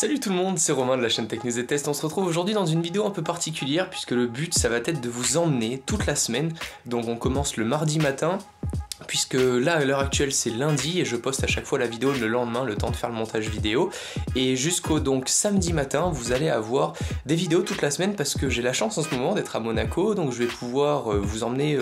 Salut tout le monde, c'est Romain de la chaîne Tech News et Test. On se retrouve aujourd'hui dans une vidéo un peu particulière puisque le but ça va être de vous emmener toute la semaine. Donc on commence le mardi matin. Puisque là à l'heure actuelle c'est lundi et je poste à chaque fois la vidéo le lendemain, le temps de faire le montage vidéo, et jusqu'au donc samedi matin vous allez avoir des vidéos toute la semaine parce que j'ai la chance en ce moment d'être à Monaco, donc je vais pouvoir vous emmener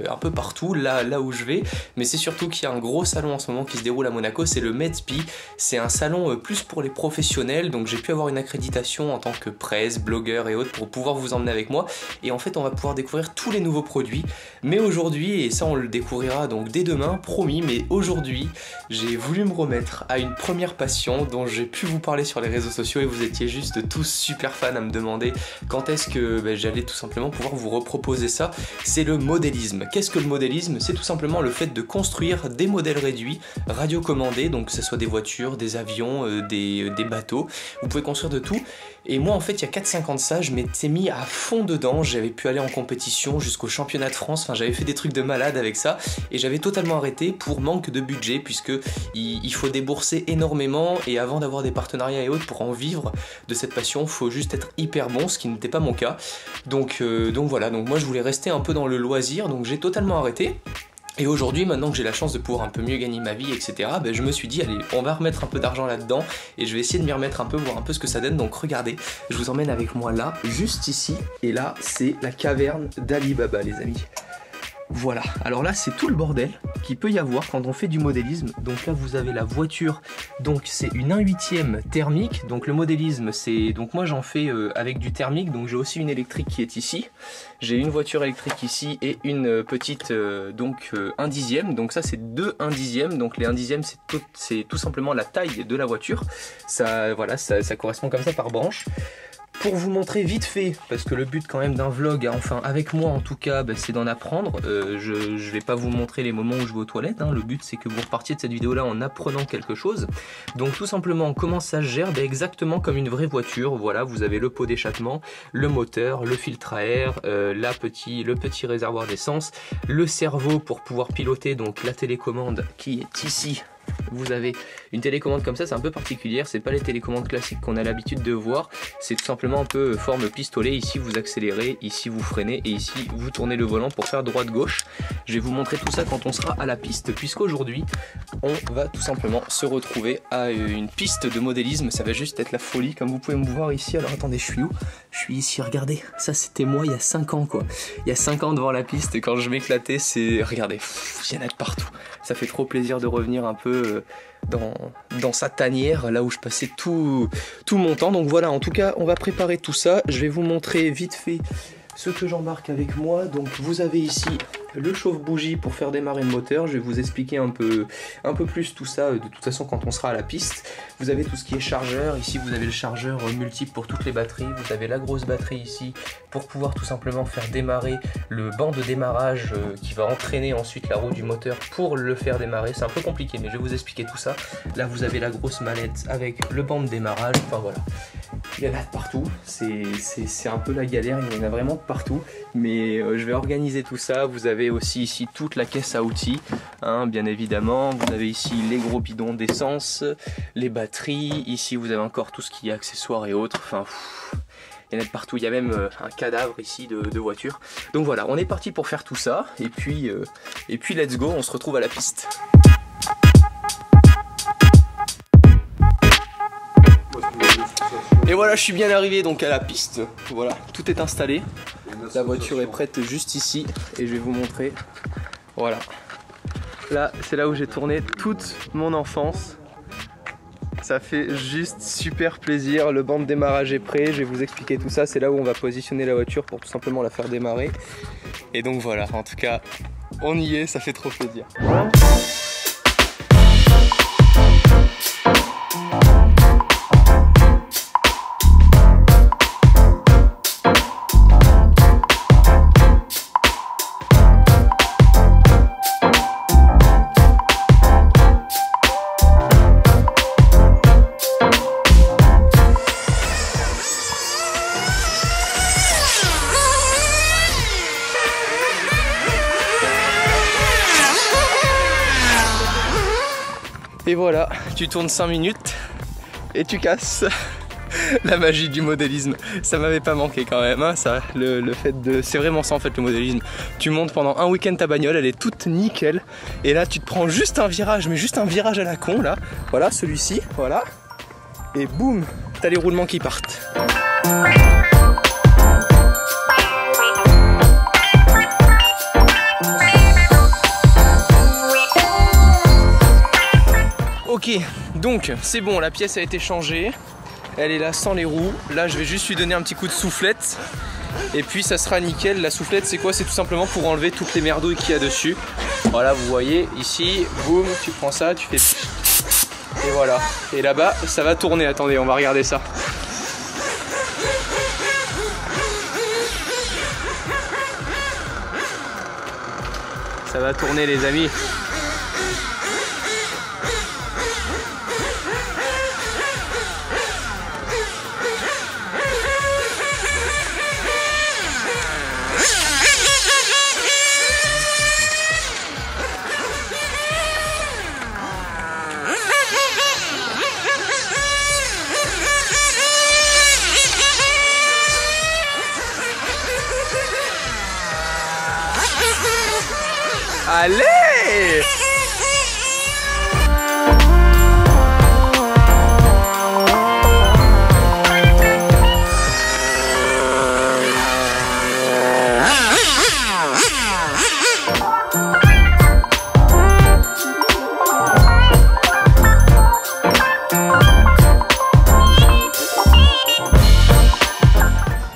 un peu partout là où je vais, mais c'est surtout qu'il y a un gros salon en ce moment qui se déroule à Monaco, c'est le MEDSPI, c'est un salon plus pour les professionnels, donc j'ai pu avoir une accréditation en tant que presse, blogueur et autres pour pouvoir vous emmener avec moi, et en fait on va pouvoir découvrir tous les nouveaux produits, mais aujourd'hui, et ça on le découvrira donc dès demain, promis, mais aujourd'hui j'ai voulu me remettre à une première passion dont j'ai pu vous parler sur les réseaux sociaux et vous étiez juste tous super fans à me demander quand est-ce que j'allais tout simplement pouvoir vous reproposer ça. C'est le modélisme. Qu'est-ce que le modélisme? C'est tout simplement le fait de construire des modèles réduits, radiocommandés, donc que ce soit des voitures, des avions, des bateaux, vous pouvez construire de tout. Et moi en fait il y a 4-5 ans de ça, je m'étais mis à fond dedans, j'avais pu aller en compétition jusqu'au championnat de France, enfin j'avais fait des trucs de malade avec ça, et j'avais totalement arrêté pour manque de budget, puisque il faut débourser énormément, et avant d'avoir des partenariats et autres pour en vivre de cette passion, il faut juste être hyper bon, ce qui n'était pas mon cas. Donc voilà, donc moi je voulais rester un peu dans le loisir, donc j'ai totalement arrêté. Et aujourd'hui, maintenant que j'ai la chance de pouvoir un peu mieux gagner ma vie, etc., je me suis dit, allez, on va remettre un peu d'argent là-dedans, et je vais essayer de m'y remettre un peu, voir un peu ce que ça donne. Donc regardez, je vous emmène avec moi là, juste ici, et là, c'est la caverne d'Ali Baba, les amis. Voilà, alors là c'est tout le bordel qu'il peut y avoir quand on fait du modélisme. Donc là vous avez la voiture, donc c'est une 1/8e thermique. Donc le modélisme c'est, donc moi j'en fais avec du thermique, donc j'ai aussi une électrique qui est ici. J'ai une voiture électrique ici et une petite 1/10. Donc ça c'est deux 1/10. Donc les 1/10 c'est tout simplement la taille de la voiture. Ça, voilà, ça correspond comme ça par branche. Pour vous montrer vite fait, parce que le but quand même d'un vlog, enfin avec moi en tout cas, c'est d'en apprendre. Je vais pas vous montrer les moments où je vais aux toilettes, le but c'est que vous repartiez de cette vidéo là en apprenant quelque chose. Donc tout simplement comment ça se gère, exactement comme une vraie voiture. Voilà, vous avez le pot d'échappement, le moteur, le filtre à air, le petit réservoir d'essence, le cerveau pour pouvoir piloter, donc la télécommande qui est ici. Vous avez une télécommande comme ça, c'est un peu particulière, c'est pas les télécommandes classiques qu'on a l'habitude de voir, c'est tout simplement un peu forme pistolet. Ici vous accélérez, ici vous freinez et ici vous tournez le volant pour faire droite-gauche. Je vais vous montrer tout ça quand on sera à la piste, puisqu'aujourd'hui on va tout simplement se retrouver à une piste de modélisme. Ça va juste être la folie, comme vous pouvez me voir ici. Alors attendez, je suis où? Je suis ici, regardez, ça c'était moi il y a 5 ans quoi. Il y a 5 ans devant la piste, et quand je m'éclatais, c'est, regardez, il y en a de partout. Ça fait trop plaisir de revenir un peu dans sa tanière, là où je passais tout mon temps. Donc voilà, en tout cas on va préparer tout ça. Je vais vous montrer vite fait ce que j'embarque avec moi. Donc vous avez ici le chauffe-bougie pour faire démarrer le moteur. Je vais vous expliquer un peu plus tout ça de toute façon quand on sera à la piste. Vous avez tout ce qui est chargeur. Ici vous avez le chargeur multiple pour toutes les batteries. Vous avez la grosse batterie ici pour pouvoir tout simplement faire démarrer le banc de démarrage qui va entraîner ensuite la roue du moteur pour le faire démarrer. C'est un peu compliqué mais je vais vous expliquer tout ça. Là vous avez la grosse mallette avec le banc de démarrage. Enfin voilà, il y en a de partout. C'est un peu la galère, il y en a vraiment de partout. Mais je vais organiser tout ça. Vous avez aussi ici toute la caisse à outils, bien évidemment. Vous avez ici les gros bidons d'essence, les batteries. Ici vous avez encore tout ce qui est accessoires et autres. Enfin, il y en a de partout. Il y a même un cadavre ici de voiture. Donc voilà, on est parti pour faire tout ça. Et puis let's go, on se retrouve à la piste. Et voilà, je suis bien arrivé donc à la piste. Voilà, tout est installé. La voiture est prête juste ici et je vais vous montrer. Voilà. Là, c'est là où j'ai tourné toute mon enfance. Ça fait juste super plaisir. Le banc de démarrage est prêt. Je vais vous expliquer tout ça. C'est là où on va positionner la voiture pour tout simplement la faire démarrer. Et donc voilà, en tout cas, on y est. Ça fait trop plaisir. Et voilà, tu tournes 5 minutes et tu casses. La magie du modélisme, ça m'avait pas manqué quand même, hein, ça, le fait de... C'est vraiment ça en fait le modélisme. Tu montes pendant un week-end ta bagnole, elle est toute nickel, et là tu te prends juste un virage, mais juste un virage à la con là, voilà celui-ci, voilà, et boum, t'as les roulements qui partent. Ok, donc c'est bon, la pièce a été changée. Elle est là sans les roues. Là, je vais juste lui donner un petit coup de soufflette. Et puis ça sera nickel. La soufflette, c'est quoi? C'est tout simplement pour enlever toutes les merdouilles qu'il y a dessus. Voilà, vous voyez, ici, boum, tu prends ça, tu fais... Et voilà. Et là-bas, ça va tourner. Attendez, on va regarder ça. Ça va tourner, les amis. Allez!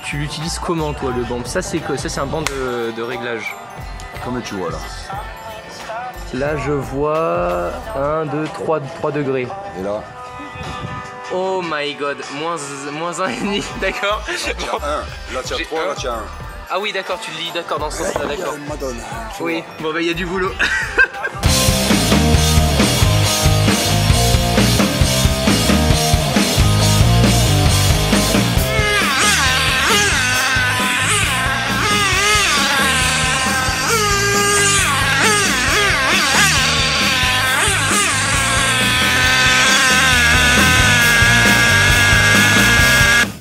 Tu l'utilises comment toi le banc? Ça c'est un banc de réglage. Comme tu vois là. Là je vois 1, 2, 3 degrés. Et là? Oh my god, moins 1,5, d'accord. Là tu as 3, là tu as 1. Ah oui d'accord, tu le lis d'accord dans ce sens-là, d'accord. Oui, bon bah il y a du boulot.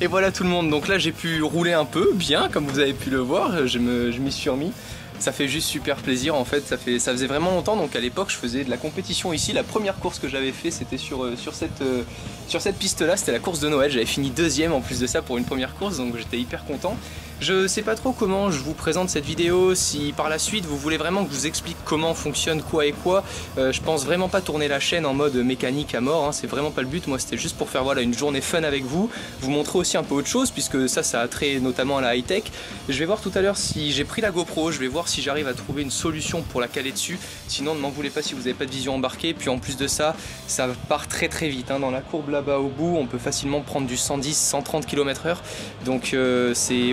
Et voilà tout le monde, donc là j'ai pu rouler un peu, bien, comme vous avez pu le voir, je m'y suis remis. Ça fait juste super plaisir en fait, ça faisait vraiment longtemps, donc à l'époque je faisais de la compétition ici. La première course que j'avais fait c'était sur cette piste là, c'était la course de Noël, j'avais fini deuxième en plus de ça pour une première course, donc j'étais hyper content. Je sais pas trop comment je vous présente cette vidéo, si par la suite vous voulez vraiment que je vous explique comment fonctionne quoi et quoi. Je pense vraiment pas tourner la chaîne en mode mécanique à mort, hein, c'est vraiment pas le but. Moi c'était juste pour faire voilà, une journée fun avec vous, vous montrer aussi un peu autre chose puisque ça a trait notamment à la high-tech. Je vais voir tout à l'heure si j'ai pris la GoPro, je vais voir si j'arrive à trouver une solution pour la caler dessus. Sinon ne m'en voulez pas si vous n'avez pas de vision embarquée. Puis en plus de ça, ça part très vite, hein. Dans la courbe là-bas au bout, on peut facilement prendre du 110-130 km/h. Donc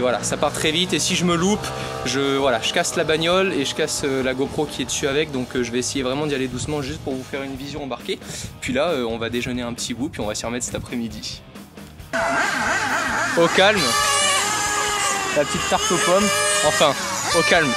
voilà, ça part très vite et si je me loupe, je casse la bagnole et je casse la GoPro qui est dessus avec. Donc je vais essayer vraiment d'y aller doucement juste pour vous faire une vision embarquée. Puis là, on va déjeuner un petit bout puis on va s'y remettre cet après-midi. Au calme. La petite tarte aux pommes. Enfin, au calme.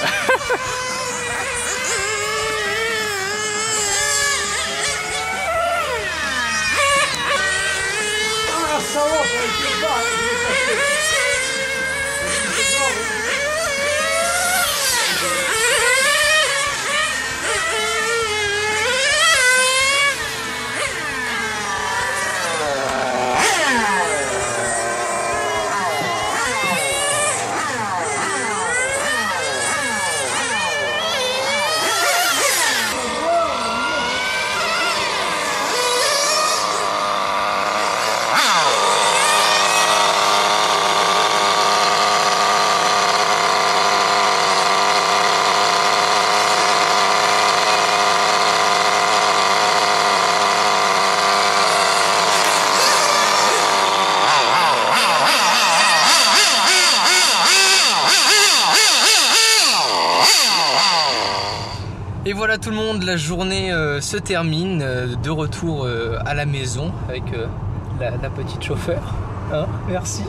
Et voilà tout le monde, la journée se termine, de retour à la maison avec la petite chauffeur. hein, merci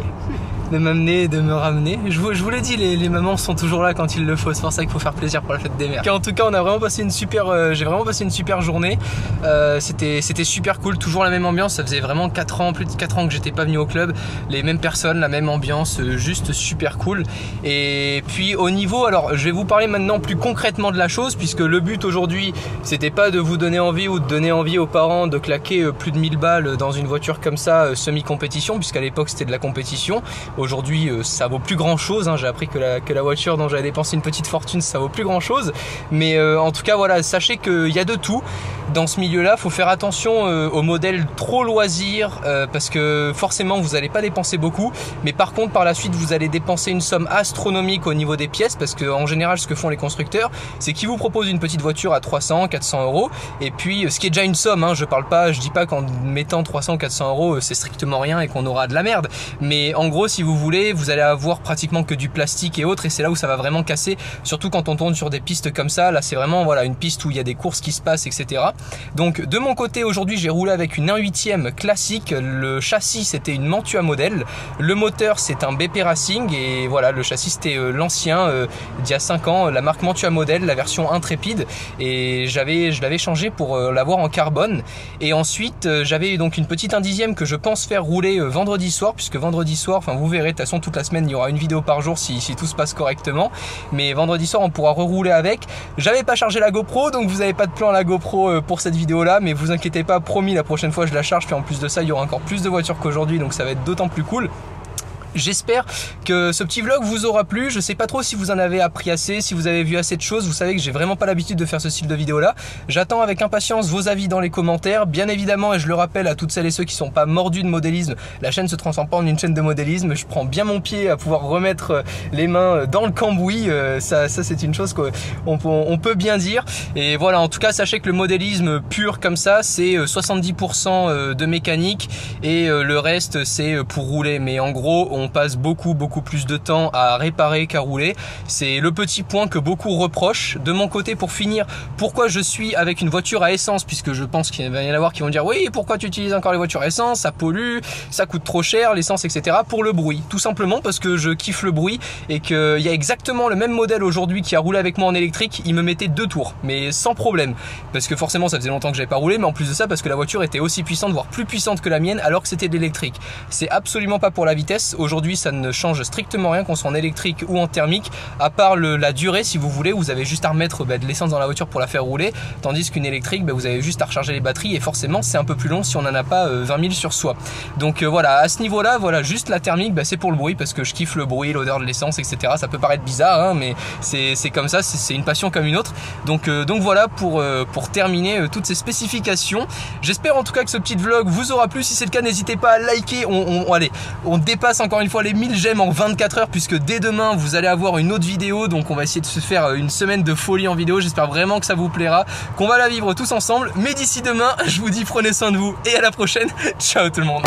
de m'amener et de me ramener. Je vous l'ai dit, les mamans sont toujours là quand il le faut, c'est pour ça qu'il faut faire plaisir pour la fête des mères. En tout cas, on a vraiment passé une super, j'ai vraiment passé une super journée. C'était super cool, toujours la même ambiance. Ça faisait vraiment 4 ans, plus de 4 ans que j'étais pas venu au club. Les mêmes personnes, la même ambiance, juste super cool. Et puis au niveau, alors je vais vous parler maintenant plus concrètement de la chose, puisque le but aujourd'hui, c'était pas de vous donner envie ou de donner envie aux parents de claquer plus de 1000 balles dans une voiture comme ça, semi-compétition, puisqu'à l'époque c'était de la compétition. Aujourd'hui, ça vaut plus grand chose, hein. J'ai appris que la voiture dont j'avais dépensé une petite fortune, ça vaut plus grand chose. Mais en tout cas, voilà, sachez qu'il y a de tout dans ce milieu-là. Faut faire attention aux modèles trop loisirs, parce que forcément, vous n'allez pas dépenser beaucoup. Mais par contre, par la suite, vous allez dépenser une somme astronomique au niveau des pièces, parce qu'en général, ce que font les constructeurs, c'est qu'ils vous proposent une petite voiture à 300, 400 euros. Et puis, ce qui est déjà une somme, hein, je dis pas qu'en mettant 300, 400 euros, c'est strictement rien et qu'on aura de la merde. Mais en gros, si vous voulez, vous allez avoir pratiquement que du plastique et autres, et c'est là où ça va vraiment casser, surtout quand on tourne sur des pistes comme ça. Là, c'est vraiment voilà, une piste où il y a des courses qui se passent, etc. Donc de mon côté, aujourd'hui, j'ai roulé avec une 1/8e classique. Le châssis, c'était une Mantua modèle. Le moteur, c'est un BP Racing, et voilà, le châssis, c'était l'ancien d'il y a 5 ans, la marque Mantua modèle, la version intrépide, et je l'avais changé pour l'avoir en carbone. Et ensuite, j'avais donc une petite 1/10e que je pense faire rouler vendredi soir, puisque vendredi soir, enfin vous verrez, de toute façon toute la semaine il y aura une vidéo par jour si tout se passe correctement, mais vendredi soir on pourra rerouler avec. J'avais pas chargé la GoPro, donc vous n'avez pas de plan à la GoPro pour cette vidéo là, mais vous inquiétez pas, promis, la prochaine fois je la charge. Puis en plus de ça, il y aura encore plus de voitures qu'aujourd'hui, donc ça va être d'autant plus cool. J'espère que ce petit vlog vous aura plu. Je sais pas trop si vous en avez appris assez, si vous avez vu assez de choses. Vous savez que j'ai vraiment pas l'habitude de faire ce style de vidéo là. J'attends avec impatience vos avis dans les commentaires. Bien évidemment, et je le rappelle à toutes celles et ceux qui sont pas mordus de modélisme, la chaîne se transforme pas en une chaîne de modélisme. Je prends bien mon pied à pouvoir remettre les mains dans le cambouis. Ça c'est une chose qu'on peut bien dire. Et voilà, en tout cas, sachez que le modélisme pur comme ça, c'est 70% de mécanique et le reste c'est pour rouler. Mais en gros, on passe beaucoup plus de temps à réparer qu'à rouler. C'est le petit point que beaucoup reprochent. De mon côté, pour finir, pourquoi je suis avec une voiture à essence, puisque je pense qu'il va y en avoir qui vont dire oui, pourquoi tu utilises encore les voitures à essence, ça pollue, ça coûte trop cher l'essence, etc. Pour le bruit, tout simplement parce que je kiffe le bruit, et qu'il y a exactement le même modèle aujourd'hui qui a roulé avec moi en électrique. Il me mettait 2 tours, mais sans problème, parce que forcément ça faisait longtemps que j'avais pas roulé, mais en plus de ça, parce que la voiture était aussi puissante, voire plus puissante que la mienne, alors que c'était de l'électrique. C'est absolument pas pour la vitesse. Aujourd'hui, ça ne change strictement rien, qu'on soit en électrique ou en thermique, à part la durée. Si vous voulez, vous avez juste à remettre de l'essence dans la voiture pour la faire rouler, tandis qu'une électrique, vous avez juste à recharger les batteries, et forcément c'est un peu plus long si on n'en a pas 20 000 sur soi. Donc voilà, à ce niveau là, voilà, juste la thermique, c'est pour le bruit, parce que je kiffe le bruit, l'odeur de l'essence, etc. Ça peut paraître bizarre, hein, mais c'est comme ça, c'est une passion comme une autre. Donc voilà pour terminer toutes ces spécifications. J'espère en tout cas que ce petit vlog vous aura plu. Si c'est le cas, n'hésitez pas à liker. Allez, on dépasse encore une fois les 1000 j'aime en 24 heures, puisque dès demain vous allez avoir une autre vidéo. Donc on va essayer de se faire une semaine de folie en vidéo. J'espère vraiment que ça vous plaira, qu'on va la vivre tous ensemble. Mais d'ici demain, je vous dis prenez soin de vous et à la prochaine. Ciao tout le monde.